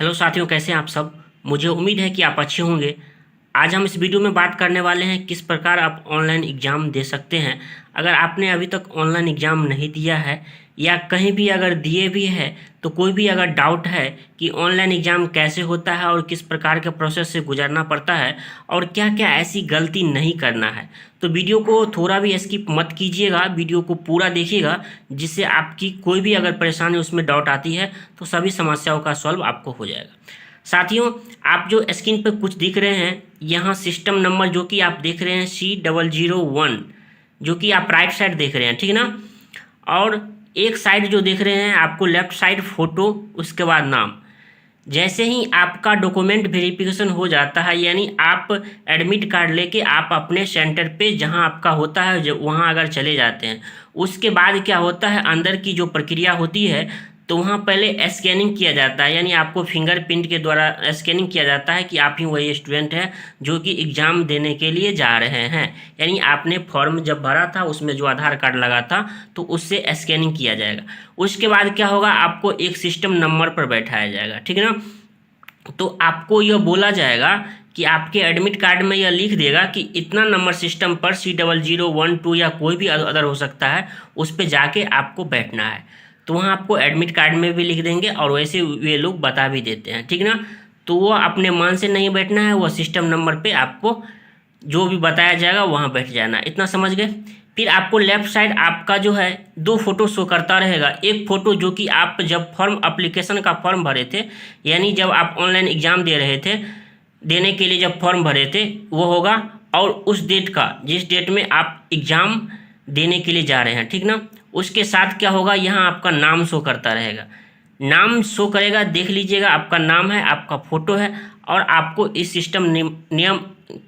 Hello साथियों, कैसे हैं आप सब। मुझे उम्मीद है कि आप अच्छे होंगे। आज हम इस वीडियो में बात करने वाले हैं किस प्रकार आप ऑनलाइन एग्ज़ाम दे सकते हैं। अगर आपने अभी तक ऑनलाइन एग्ज़ाम नहीं दिया है या कहीं भी अगर दिए भी है तो कोई भी अगर डाउट है कि ऑनलाइन एग्ज़ाम कैसे होता है और किस प्रकार के प्रोसेस से गुजरना पड़ता है और क्या क्या ऐसी गलती नहीं करना है, तो वीडियो को थोड़ा भी स्किप मत कीजिएगा, वीडियो को पूरा देखिएगा, जिससे आपकी कोई भी अगर परेशानी उसमें डाउट आती है तो सभी समस्याओं का सॉल्व आपको हो जाएगा। साथियों, आप जो स्क्रीन पर कुछ दिख रहे हैं, यहाँ सिस्टम नंबर जो कि आप देख रहे हैं C001, जो कि आप राइट साइड देख रहे हैं, ठीक है ना। और एक साइड जो देख रहे हैं आपको लेफ्ट साइड फ़ोटो, उसके बाद नाम। जैसे ही आपका डॉक्यूमेंट वेरिफिकेशन हो जाता है, यानी आप एडमिट कार्ड लेके आप अपने सेंटर पे जहां आपका होता है जो वहां अगर चले जाते हैं, उसके बाद क्या होता है, अंदर की जो प्रक्रिया होती है तो वहाँ पहले स्कैनिंग किया जाता है, यानी आपको फिंगरप्रिंट के द्वारा स्कैनिंग किया जाता है कि आप ही वही स्टूडेंट हैं जो कि एग्ज़ाम देने के लिए जा रहे हैं। यानी आपने फॉर्म जब भरा था उसमें जो आधार कार्ड लगा था तो उससे स्कैनिंग किया जाएगा। उसके बाद क्या होगा, आपको एक सिस्टम नंबर पर बैठाया जाएगा, ठीक है ना। तो आपको यह बोला जाएगा कि आपके एडमिट कार्ड में यह लिख देगा कि इतना नंबर सिस्टम पर C0012 या कोई भी अदर हो सकता है, उस पर जाके आपको बैठना है। तो वहाँ आपको एडमिट कार्ड में भी लिख देंगे और वैसे वे लोग बता भी देते हैं, ठीक ना। तो वो अपने मन से नहीं बैठना है, वह सिस्टम नंबर पे आपको जो भी बताया जाएगा वहाँ बैठ जाना। इतना समझ गए। फिर आपको लेफ्ट साइड आपका जो है दो फोटो शो करता रहेगा। एक फ़ोटो जो कि आप जब फॉर्म एप्लीकेशन का फॉर्म भरे थे, यानी जब आप ऑनलाइन एग्ज़ाम दे रहे थे, देने के लिए जब फॉर्म भरे थे वो होगा, और उस डेट का जिस डेट में आप एग्ज़ाम देने के लिए जा रहे हैं, ठीक ना। उसके साथ क्या होगा, यहाँ आपका नाम शो करता रहेगा, नाम शो करेगा, देख लीजिएगा आपका नाम है, आपका फ़ोटो है, और आपको इस सिस्टम नियम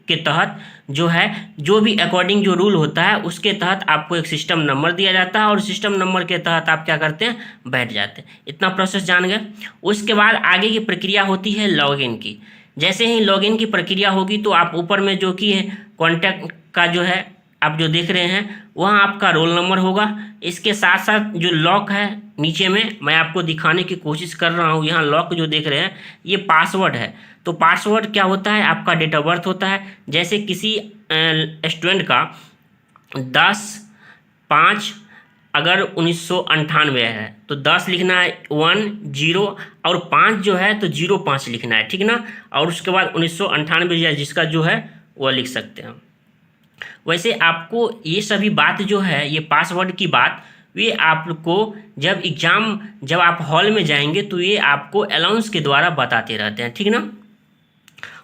के तहत जो है, जो भी अकॉर्डिंग जो रूल होता है उसके तहत आपको एक सिस्टम नंबर दिया जाता है और सिस्टम नंबर के तहत आप क्या करते हैं, बैठ जाते हैं। इतना प्रोसेस जान गए। उसके बाद आगे की प्रक्रिया होती है लॉगिन की। जैसे ही लॉगिन की प्रक्रिया होगी तो आप ऊपर में जो कि है कॉन्टैक्ट का जो है आप जो देख रहे हैं वहाँ आपका रोल नंबर होगा। इसके साथ साथ जो लॉक है नीचे में मैं आपको दिखाने की कोशिश कर रहा हूँ, यहाँ लॉक जो देख रहे हैं ये पासवर्ड है। तो पासवर्ड क्या होता है, आपका डेट ऑफ बर्थ होता है। जैसे किसी स्टूडेंट का 10/5 अगर 1998 है तो 10 लिखना है 10 और 5 जो है तो 05 लिखना है, ठीक ना। और उसके बाद 1998 जिसका जो है वह लिख सकते हैं। वैसे आपको ये सभी बात जो है, ये पासवर्ड की बात, वे आपको जब आप हॉल में जाएंगे तो ये आपको अनाउंस के द्वारा बताते रहते हैं, ठीक ना।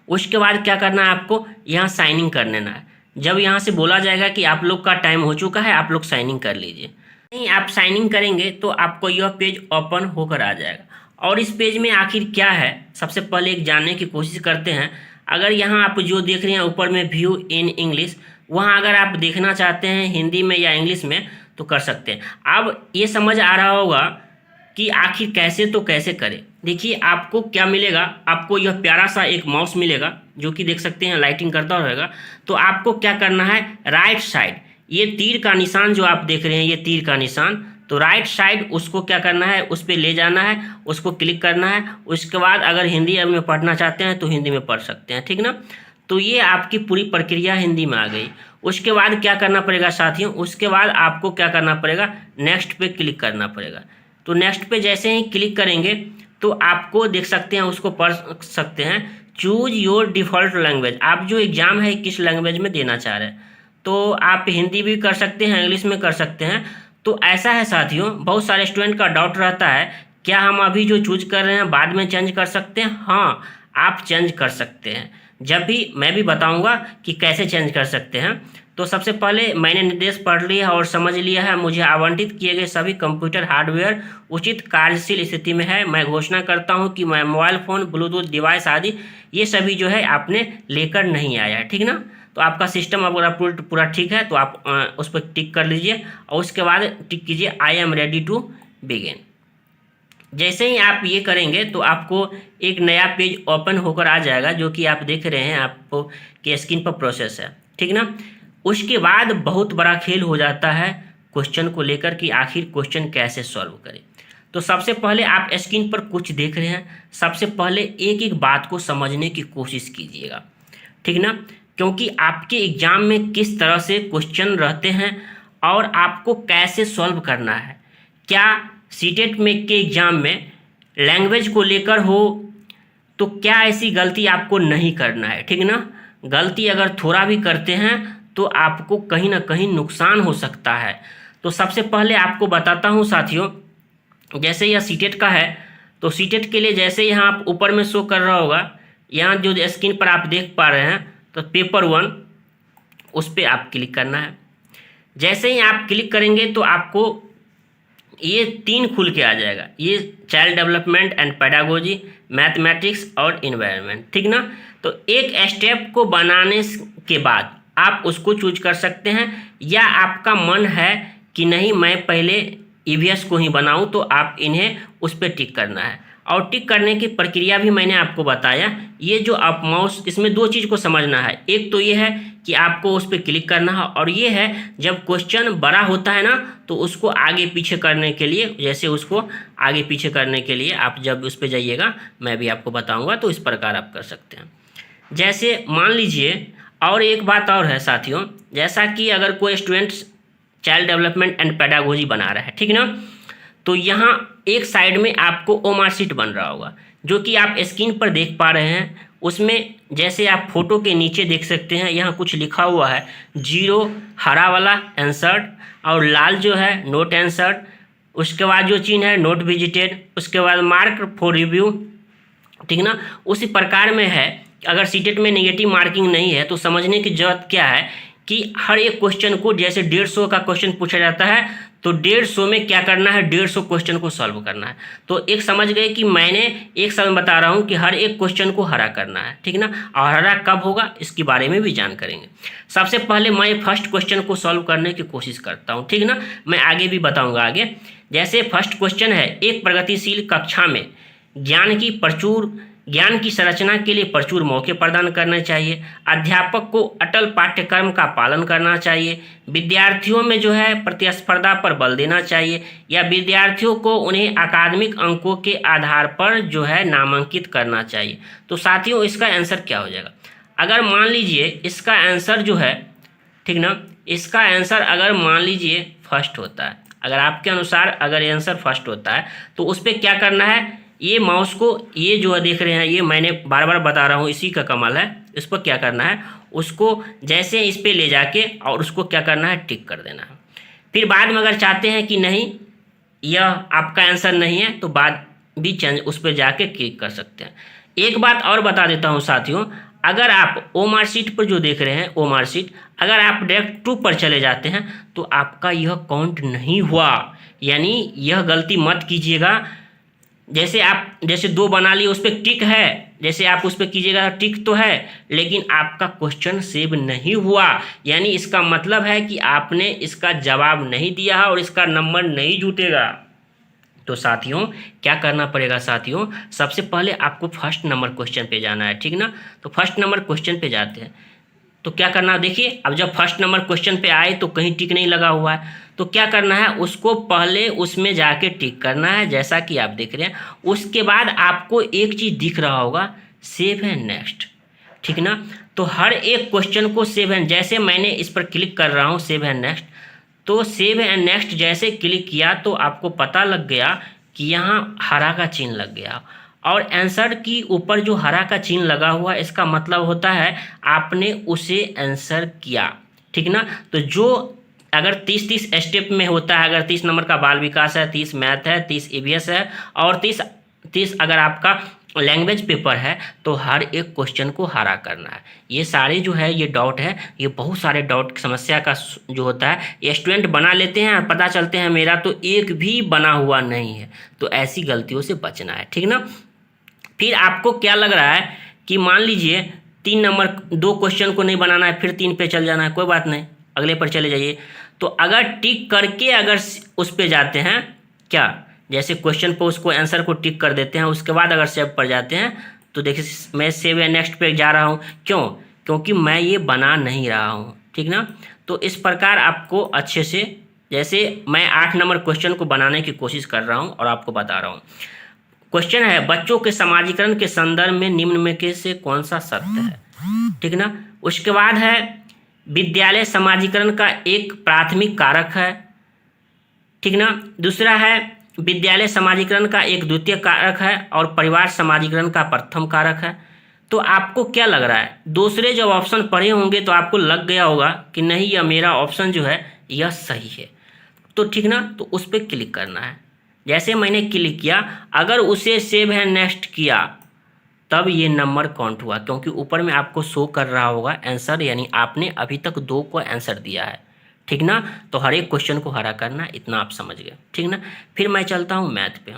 उसके बाद क्या करना है, आपको यहाँ साइन इन कर लेना है। जब यहाँ से बोला जाएगा कि आप लोग का टाइम हो चुका है, आप लोग साइन इन कर लीजिए। नहीं, आप साइन इन करेंगे तो आपको यह पेज ओपन होकर आ जाएगा। और इस पेज में आखिर क्या है, सबसे पहले एक जानने की कोशिश करते हैं। अगर यहाँ आप जो देख रहे हैं ऊपर में व्यू इन इंग्लिश, वहाँ अगर आप देखना चाहते हैं हिंदी में या इंग्लिश में तो कर सकते हैं। अब ये समझ आ रहा होगा कि आखिर कैसे तो कैसे करें। देखिए आपको क्या मिलेगा, आपको यह प्यारा सा एक माउस मिलेगा जो कि देख सकते हैं लाइटिंग करता रहेगा। तो आपको क्या करना है, राइट साइड ये तीर का निशान जो आप देख रहे हैं, ये तीर का निशान, तो राइट साइड उसको क्या करना है, उस पर ले जाना है, उसको क्लिक करना है। उसके बाद अगर हिंदी में पढ़ना चाहते हैं तो हिंदी में पढ़ सकते हैं, ठीक ना। तो ये आपकी पूरी प्रक्रिया हिंदी में आ गई। उसके बाद क्या करना पड़ेगा साथियों, उसके बाद आपको क्या करना पड़ेगा, नेक्स्ट पे क्लिक करना पड़ेगा। तो नेक्स्ट पे जैसे ही क्लिक करेंगे तो आपको देख सकते हैं, उसको पढ़ सकते हैं, चूज योर डिफ़ॉल्ट लैंग्वेज। आप जो एग्ज़ाम है किस लैंग्वेज में देना चाह रहे हैं, तो आप हिंदी भी कर सकते हैं, इंग्लिश में कर सकते हैं। तो ऐसा है साथियों, बहुत सारे स्टूडेंट का डाउट रहता है, क्या हम अभी जो चूज कर रहे हैं बाद में चेंज कर सकते हैं। हाँ, आप चेंज कर सकते हैं, जब भी मैं भी बताऊंगा कि कैसे चेंज कर सकते हैं। तो सबसे पहले मैंने निर्देश पढ़ लिया और समझ लिया है, मुझे आवंटित किए गए सभी कंप्यूटर हार्डवेयर उचित कार्यशील स्थिति में है। मैं घोषणा करता हूं कि मैं मोबाइल फ़ोन, ब्लूटूथ डिवाइस आदि ये सभी जो है आपने लेकर नहीं आया, ठीक ना। तो आपका सिस्टम अगर पूरा ठीक है तो आप उस पर टिक कर लीजिए और उसके बाद टिक कीजिए I am ready to begin. जैसे ही आप ये करेंगे तो आपको एक नया पेज ओपन होकर आ जाएगा, जो कि आप देख रहे हैं आपको कि स्क्रीन पर प्रोसेस है, ठीक ना। उसके बाद बहुत बड़ा खेल हो जाता है क्वेश्चन को लेकर कि आखिर क्वेश्चन कैसे सॉल्व करें। तो सबसे पहले आप स्क्रीन पर कुछ देख रहे हैं, सबसे पहले एक एक बात को समझने की कोशिश कीजिएगा, ठीक ना। क्योंकि आपके एग्ज़ाम में किस तरह से क्वेश्चन रहते हैं और आपको कैसे सॉल्व करना है। क्या सीटेट में के एग्ज़ाम में लैंग्वेज को लेकर हो तो क्या ऐसी गलती आपको नहीं करना है, ठीक ना। गलती अगर थोड़ा भी करते हैं तो आपको कहीं ना कहीं नुकसान हो सकता है। तो सबसे पहले आपको बताता हूँ साथियों, जैसे यह सीटेट का है तो सीटेट के लिए जैसे यहाँ आप ऊपर में शो कर रहा होगा, यहाँ जो स्क्रीन पर आप देख पा रहे हैं तो पेपर 1 उस पर आप क्लिक करना है। जैसे ही आप क्लिक करेंगे तो आपको ये 3 खुल के आ जाएगा, ये child development and pedagogy, mathematics और इन्वायरमेंट, ठीक ना। तो एक स्टेप को बनाने के बाद आप उसको चूज कर सकते हैं, या आपका मन है कि नहीं मैं पहले ईवीएस को ही बनाऊं तो आप इन्हें उस पर टिक करना है। और टिक करने की प्रक्रिया भी मैंने आपको बताया। ये जो आप माउस, इसमें 2 चीज़ को समझना है, एक तो ये है कि आपको उस पर क्लिक करना है, और ये है जब क्वेश्चन बड़ा होता है ना तो उसको आगे पीछे करने के लिए, जैसे उसको आगे पीछे करने के लिए आप जब उस पर जाइएगा मैं भी आपको बताऊंगा तो इस प्रकार आप कर सकते हैं। जैसे मान लीजिए, और एक बात और है साथियों, जैसा कि अगर कोई student child development and pedagogy बना रहा है, ठीक ना, तो यहाँ एक साइड में आपको ओमार शीट बन रहा होगा जो कि आप स्क्रीन पर देख पा रहे हैं। उसमें जैसे आप फोटो के नीचे देख सकते हैं यहाँ कुछ लिखा हुआ है 0 हरा वाला आंसर्ड, और लाल जो है नोट आंसर्ड, उसके बाद जो चिन्ह है नोट विजिटेड, उसके बाद मार्क फॉर रिव्यू, ठीक ना। उसी प्रकार में है, अगर सीटेट में नेगेटिव मार्किंग नहीं है तो समझने की जरूरत क्या है कि हर एक क्वेश्चन को, जैसे 150 का क्वेश्चन पूछा जाता है तो 150 में क्या करना है, 150 क्वेश्चन को सॉल्व करना है। तो एक समझ गए कि मैंने एक समय बता रहा हूँ कि हर एक क्वेश्चन को हरा करना है, ठीक ना। और हरा कब होगा इसके बारे में भी जान करेंगे। सबसे पहले मैं फर्स्ट क्वेश्चन को सॉल्व करने की कोशिश करता हूँ, ठीक ना, मैं आगे भी बताऊँगा आगे। जैसे फर्स्ट क्वेश्चन है, एक प्रगतिशील कक्षा में ज्ञान की संरचना के लिए प्रचुर मौके प्रदान करने चाहिए। अध्यापक को अटल पाठ्यक्रम का पालन करना चाहिए। विद्यार्थियों में जो है प्रतिस्पर्धा पर बल देना चाहिए, या विद्यार्थियों को उन्हें अकादमिक अंकों के आधार पर जो है नामांकित करना चाहिए। तो साथियों इसका आंसर क्या हो जाएगा, अगर मान लीजिए इसका आंसर जो है, ठीक ना, इसका आंसर अगर मान लीजिए फर्स्ट होता है, अगर आपके अनुसार अगर आंसर फर्स्ट होता है तो उस पर क्या करना है, ये माउस को, ये जो देख रहे हैं ये मैंने बार बार बता रहा हूँ, इसी का कमाल है, इस पर क्या करना है, उसको जैसे इस पे ले जाके और उसको क्या करना है, टिक कर देना है। फिर बाद में अगर चाहते हैं कि नहीं यह आपका आंसर नहीं है तो बाद भी चेंज उस पर जाके क्लिक कर सकते हैं। एक बात और बता देता हूँ साथियों, अगर आप ओमार शीट पर जो देख रहे हैं ओमार शीट, अगर आप डायरेक्ट 2 पर चले जाते हैं तो आपका यह काउंट नहीं हुआ, यानी यह गलती मत कीजिएगा। जैसे 2 बना लिए उस पर टिक है, जैसे आप उस पर कीजिएगा टिक तो है लेकिन आपका क्वेश्चन सेव नहीं हुआ, यानी इसका मतलब है कि आपने इसका जवाब नहीं दिया है और इसका नंबर नहीं जुटेगा। तो साथियों क्या करना पड़ेगा साथियों, सबसे पहले आपको फर्स्ट नंबर क्वेश्चन पे जाना है, ठीक ना। तो फर्स्ट नंबर क्वेश्चन पे जाते हैं तो क्या करना, देखिए अब जब फर्स्ट नंबर क्वेश्चन पे आए तो कहीं टिक नहीं लगा हुआ है, तो क्या करना है, उसको पहले उसमें जाके टिक करना है जैसा कि आप देख रहे हैं। उसके बाद आपको एक चीज़ दिख रहा होगा, सेव एंड नेक्स्ट, ठीक ना। तो हर एक क्वेश्चन को सेव एंड, जैसे मैंने इस पर क्लिक कर रहा हूँ सेव एंड नेक्स्ट, तो सेव एंड नेक्स्ट जैसे क्लिक किया तो आपको पता लग गया कि यहाँ हरा का चिन्ह लग गया, और आंसर की ऊपर जो हरा का चिन्ह लगा हुआ इसका मतलब होता है आपने उसे आंसर किया, ठीक ना। तो जो अगर 30 स्टेप में होता है, अगर 30 नंबर का बाल विकास है, 30 मैथ है, 30 ईवीएस है और 30 अगर आपका लैंग्वेज पेपर है तो हर एक क्वेश्चन को हरा करना है। ये सारे जो है ये डाउट है, ये बहुत सारे डाउट समस्या का जो होता है ये स्टूडेंट बना लेते हैं और पता चलते हैं मेरा तो एक भी बना हुआ नहीं है, तो ऐसी गलतियों से बचना है, ठीक ना। फिर आपको क्या लग रहा है कि मान लीजिए 3 नंबर 2 क्वेश्चन को नहीं बनाना है, फिर 3 पे चल जाना है, कोई बात नहीं अगले पर चले जाइए। तो अगर टिक करके अगर उस पे जाते हैं, क्या जैसे क्वेश्चन पर उसको आंसर को टिक कर देते हैं, उसके बाद अगर सेव पर जाते हैं तो देखिए मैं सेव या नेक्स्ट पे जा रहा हूँ, क्योंकि मैं ये बना नहीं रहा हूँ, ठीक ना। तो इस प्रकार आपको अच्छे से जैसे मैं 8 नंबर क्वेश्चन को बनाने की कोशिश कर रहा हूँ और आपको बता रहा हूँ। क्वेश्चन है, बच्चों के समाजीकरण के संदर्भ में निम्न में से कौन सा सत्य है, ठीक ना। उसके बाद है, विद्यालय समाजीकरण का एक प्राथमिक कारक है, ठीक ना। दूसरा है, विद्यालय समाजीकरण का एक द्वितीय कारक है और परिवार समाजीकरण का प्रथम कारक है। तो आपको क्या लग रहा है, दूसरे जब ऑप्शन पढ़े होंगे तो आपको लग गया होगा कि नहीं, यह मेरा ऑप्शन जो है यह सही है, तो ठीक ना। तो उस पर क्लिक करना है। जैसे मैंने क्लिक किया, अगर उसे सेव है नेक्स्ट किया तब ये नंबर काउंट हुआ, क्योंकि ऊपर में आपको शो कर रहा होगा आंसर, यानी आपने अभी तक 2 को आंसर दिया है, ठीक ना। तो हर एक क्वेश्चन को हरा करना, इतना आप समझ गए, ठीक ना। फिर मैं चलता हूँ मैथ पे।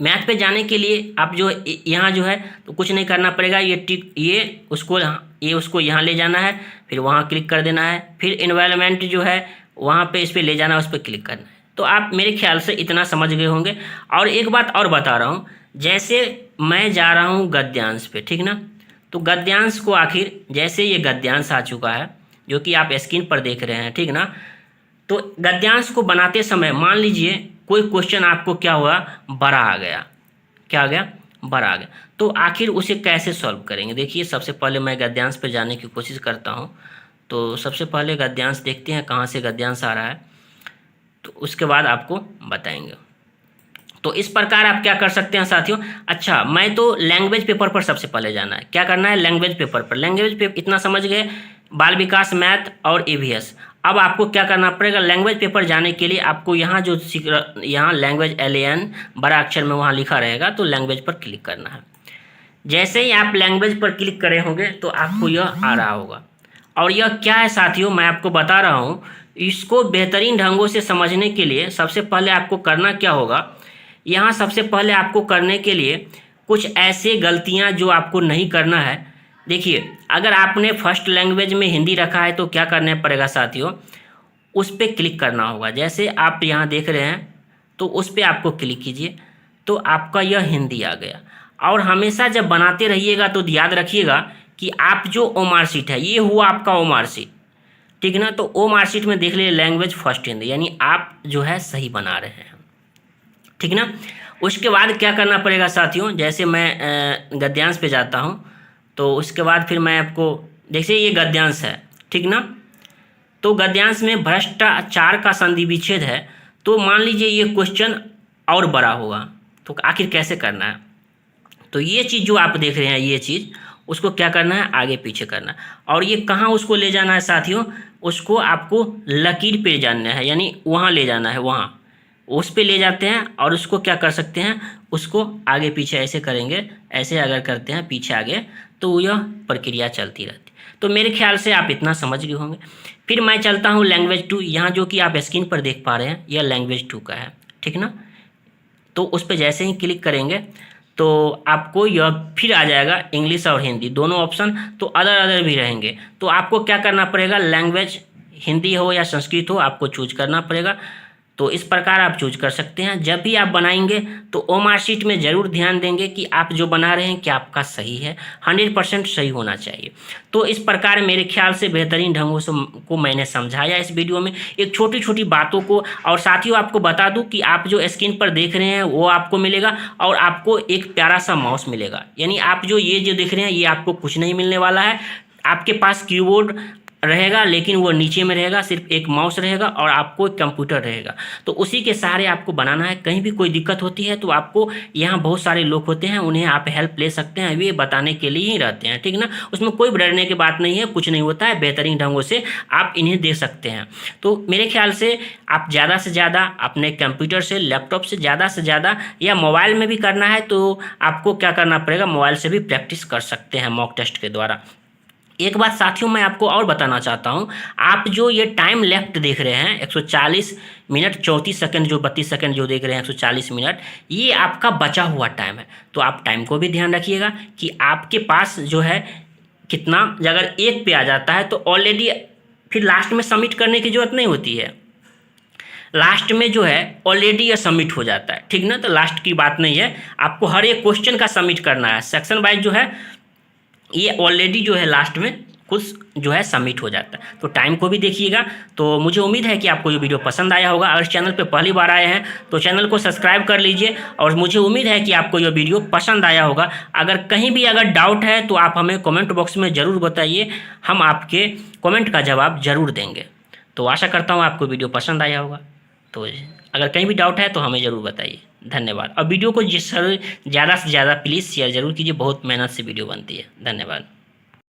मैथ पे जाने के लिए आप जो यहाँ जो है तो कुछ नहीं करना पड़ेगा, ये टिक ये उसको यहाँ ले जाना है, फिर वहाँ क्लिक कर देना है, फिर इन्वायरमेंट जो है वहाँ पे इस पर ले जाना है, उस पर क्लिक करना है। तो आप मेरे ख्याल से इतना समझ गए होंगे। और एक बात और बता रहा हूँ, जैसे मैं जा रहा हूँ गद्यांश पे, ठीक ना। तो गद्यांश को आखिर जैसे ये गद्यांश आ चुका है जो कि आप स्क्रीन पर देख रहे हैं, ठीक ना। तो गद्यांश को बनाते समय मान लीजिए कोई क्वेश्चन आपको क्या हुआ, बड़ा आ गया, क्या आ गया, बड़ा आ गया, तो आखिर उसे कैसे सॉल्व करेंगे। देखिए, सबसे पहले मैं गद्यांश पे जाने की कोशिश करता हूँ। तो सबसे पहले गद्यांश देखते हैं कहाँ से गद्यांश आ रहा है, तो उसके बाद आपको बताएंगे। तो इस प्रकार आप क्या कर सकते हैं साथियों। अच्छा, मैं तो लैंग्वेज पेपर पर सबसे पहले जाना है, क्या करना है, लैंग्वेज पेपर पर। लैंग्वेज पेपर इतना समझ गए, बाल विकास, मैथ और ईवीएस। अब आपको क्या करना पड़ेगा, लैंग्वेज पेपर जाने के लिए आपको यहाँ जो यहाँ लैंग्वेज LAN बड़ा अक्षर में वहाँ लिखा रहेगा, तो लैंग्वेज पर क्लिक करना है। जैसे ही आप लैंग्वेज पर क्लिक करे होंगे तो आपको यह आ रहा होगा। और यह क्या है साथियों, मैं आपको बता रहा हूँ। इसको बेहतरीन ढंगों से समझने के लिए सबसे पहले आपको करना क्या होगा, यहाँ सबसे पहले आपको करने के लिए कुछ ऐसे गलतियाँ जो आपको नहीं करना है। देखिए, अगर आपने फर्स्ट लैंग्वेज में हिंदी रखा है तो क्या करना पड़ेगा साथियों, उस पर क्लिक करना होगा। जैसे आप यहाँ देख रहे हैं तो उस पर आपको क्लिक कीजिए, तो आपका यह हिंदी आ गया। और हमेशा जब बनाते रहिएगा तो याद रखिएगा कि आप जो ओ मार्कशीट है, ये हुआ आपका ओ मार्कशीट, ठीक ना। तो ओ मार्कशीट में देख लीजिए लैंग्वेज फर्स्ट हिंदी, यानी आप जो है सही बना रहे हैं, ठीक ना। उसके बाद क्या करना पड़ेगा साथियों, जैसे मैं गद्यांश पे जाता हूँ, तो उसके बाद फिर मैं आपको, देखिए ये गद्यांश है, ठीक ना। तो गद्यांश में भ्रष्टाचार का संधि विच्छेद है। तो मान लीजिए ये क्वेश्चन और बड़ा होगा, तो आखिर कैसे करना है। तो ये चीज़ जो आप देख रहे हैं, ये चीज़ उसको क्या करना है, आगे पीछे करना है। और ये कहाँ उसको ले जाना है साथियों, उसको आपको लकीर पे जाना है, यानी वहाँ ले जाना है, वहाँ उस पे ले जाते हैं। और उसको क्या कर सकते हैं, उसको आगे पीछे ऐसे करेंगे, ऐसे अगर करते हैं पीछे आगे, तो यह प्रक्रिया चलती रहती है। तो मेरे ख्याल से आप इतना समझ गए होंगे। फिर मैं चलता हूँ लैंग्वेज 2, यहाँ जो कि आप स्क्रीन पर देख पा रहे हैं यह लैंग्वेज 2 का है, ठीक ना। तो उस पर जैसे ही क्लिक करेंगे तो आपको यह फिर आ जाएगा इंग्लिश और हिंदी दोनों ऑप्शन, तो अदर भी रहेंगे। तो आपको क्या करना पड़ेगा, लैंग्वेज हिंदी हो या संस्कृत हो, आपको चूज करना पड़ेगा। तो इस प्रकार आप चूज कर सकते हैं। जब भी आप बनाएंगे तो ओ मार्कशीट में ज़रूर ध्यान देंगे कि आप जो बना रहे हैं क्या आपका सही है, 100% सही होना चाहिए। तो इस प्रकार मेरे ख्याल से बेहतरीन ढंगों से को मैंने समझाया इस वीडियो में, एक छोटी छोटी बातों को। और साथियों आपको बता दूं कि आप जो स्क्रीन पर देख रहे हैं वो आपको मिलेगा, और आपको एक प्यारा सा माउस मिलेगा। यानी आप जो देख रहे हैं ये आपको कुछ नहीं मिलने वाला है। आपके पास कीबोर्ड रहेगा लेकिन वो नीचे में रहेगा, सिर्फ एक माउस रहेगा और आपको एक कंप्यूटर रहेगा। तो उसी के सहारे आपको बनाना है। कहीं भी कोई दिक्कत होती है तो आपको, यहाँ बहुत सारे लोग होते हैं, उन्हें आप हेल्प ले सकते हैं, वे बताने के लिए ही रहते हैं, ठीक ना। उसमें कोई डरने की बात नहीं है, कुछ नहीं होता है, बेहतरीन ढंगों से आप इन्हें दे सकते हैं। तो मेरे ख्याल से आप ज़्यादा से ज़्यादा अपने कंप्यूटर से, लैपटॉप से ज़्यादा या मोबाइल में भी करना है तो आपको क्या करना पड़ेगा, मोबाइल से भी प्रैक्टिस कर सकते हैं मॉक टेस्ट के द्वारा। एक बात साथियों मैं आपको और बताना चाहता हूं, आप जो ये टाइम लेफ्ट देख रहे हैं 140 मिनट 34 सेकंड, जो 32 सेकंड जो देख रहे हैं 140 मिनट, ये आपका बचा हुआ टाइम है। तो आप टाइम को भी ध्यान रखिएगा कि आपके पास जो है कितना, अगर 1 पे आ जाता है तो ऑलरेडी फिर लास्ट में सबमिट करने की जरूरत नहीं होती है। लास्ट में जो है ऑलरेडी यह सबमिट हो जाता है, ठीक ना। तो लास्ट की बात नहीं है, आपको हर एक क्वेश्चन का सबमिट करना है। सेक्शन वाइज जो है ये ऑलरेडी जो है लास्ट में खुद जो है सबमिट हो जाता है। तो टाइम को भी देखिएगा। तो मुझे उम्मीद है कि आपको ये वीडियो पसंद आया होगा। अगर चैनल पे पहली बार आए हैं तो चैनल को सब्सक्राइब कर लीजिए और मुझे उम्मीद है कि आपको ये वीडियो पसंद आया होगा। अगर कहीं भी अगर डाउट है तो आप हमें कमेंट बॉक्स में ज़रूर बताइए, हम आपके कमेंट का जवाब ज़रूर देंगे। तो आशा करता हूँ आपको वीडियो पसंद आया होगा। तो अगर कहीं भी डाउट है तो हमें ज़रूर बताइए। धन्यवाद। और वीडियो को ज़्यादा से ज़्यादा प्लीज़ शेयर ज़रूर कीजिए, बहुत मेहनत से वीडियो बनती है। धन्यवाद।